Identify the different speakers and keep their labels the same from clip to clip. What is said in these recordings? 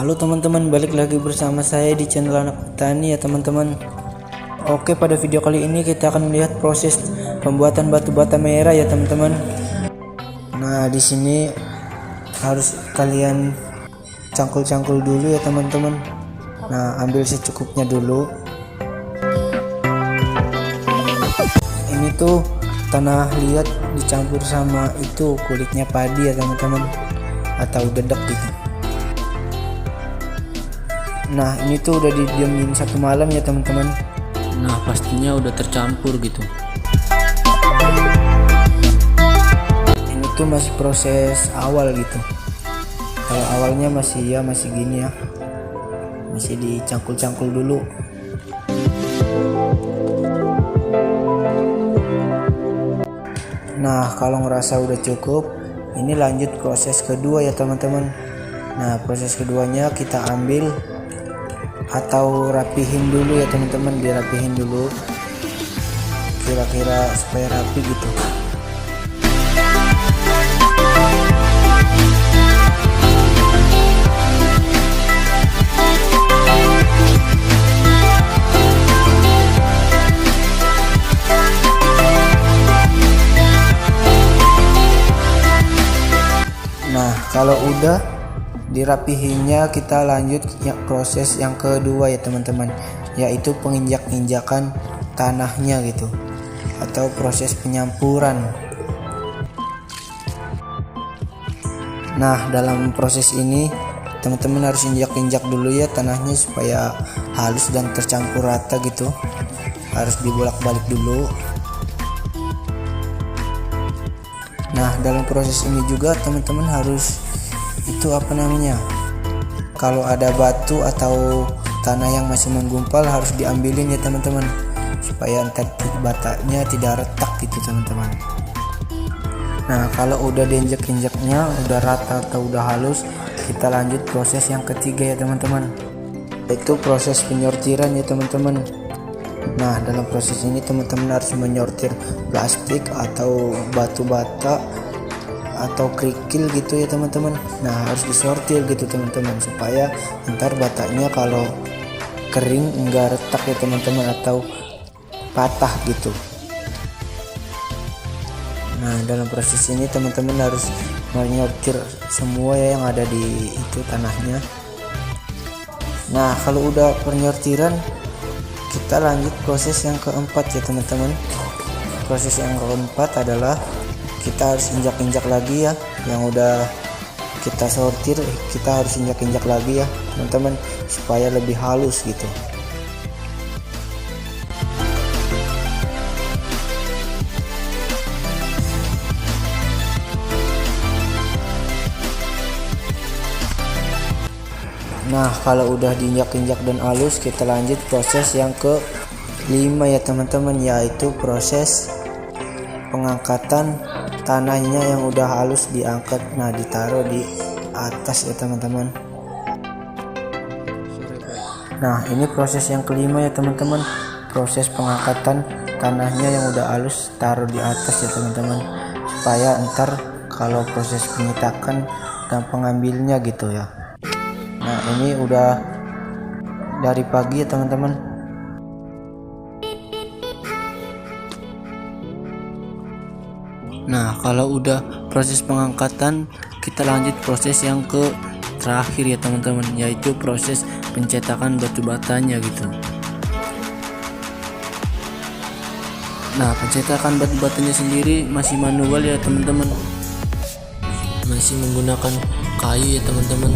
Speaker 1: Halo teman-teman, balik lagi bersama saya di channel Anak Petani ya teman-teman. Oke, pada video kali ini kita akan melihat proses pembuatan batu bata merah ya teman-teman. Nah, di sini harus kalian cangkul-cangkul dulu ya teman-teman. Nah, ambil secukupnya dulu. Ini tuh tanah liat dicampur sama itu kulitnya padi ya teman-teman, atau dedak gitu. Nah, ini tuh udah didiamin 1 malam ya teman-teman.
Speaker 2: Nah, pastinya udah tercampur gitu.
Speaker 1: Ini tuh masih proses awal gitu. Kalau awalnya masih gini ya, masih dicangkul-cangkul dulu. Nah, kalau ngerasa udah cukup, ini lanjut proses kedua ya teman-teman. Nah, proses keduanya kita ambil atau rapihin dulu ya teman-teman, dirapihin dulu kira-kira supaya rapi gitu. Nah, kalau udah dirapihinnya, kita lanjut ya proses yang kedua ya teman-teman, yaitu penginjak-injakan tanahnya gitu, atau proses penyampuran. Nah, dalam proses ini teman-teman harus injak-injak dulu ya tanahnya supaya halus dan tercampur rata gitu, harus dibolak-balik dulu. Nah, dalam proses ini juga teman-teman harus kalau ada batu atau tanah yang masih menggumpal harus diambilin ya teman-teman, supaya ntar batanya tidak retak gitu teman-teman. Nah, kalau udah diinjak-injaknya udah rata atau udah halus, kita lanjut proses yang ketiga ya teman-teman, yaitu proses penyortiran ya teman-teman. Nah, dalam proses ini teman-teman harus menyortir plastik atau batu bata atau kerikil gitu ya teman-teman. Nah, harus disortir gitu teman-teman, supaya ntar batanya kalau kering enggak retak ya teman-teman, atau patah gitu. Nah, dalam proses ini teman-teman harus menyortir semua ya yang ada di itu tanahnya. Nah, kalau udah penyortiran, kita lanjut proses yang keempat ya teman-teman. Proses yang keempat adalah kita harus injak-injak lagi ya, yang udah kita sortir kita harus injak-injak lagi ya teman-teman, supaya lebih halus gitu. Nah, kalau udah diinjak-injak dan halus, kita lanjut proses yang ke-5 ya teman-teman, yaitu proses pengangkatan tanahnya yang udah halus, diangkat. Nah, ditaruh di atas ya teman-teman. Nah, ini proses yang ke-5 ya teman-teman, proses pengangkatan tanahnya yang udah halus taruh di atas ya teman-teman, supaya ntar kalau proses penyetakan dan pengambilnya gitu ya. Nah, ini udah dari pagi ya teman-teman.
Speaker 2: Nah, kalau udah proses pengangkatan, kita lanjut proses yang ke terakhir ya teman-teman, yaitu proses pencetakan batu batanya gitu. Nah, pencetakan batu batanya sendiri masih manual ya teman-teman, masih menggunakan kayu ya teman-teman.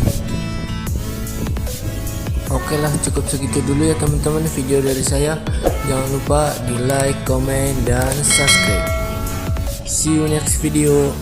Speaker 2: Oke lah, cukup segitu dulu ya teman-teman video dari saya. Jangan lupa di like, comment, dan subscribe. See you next video.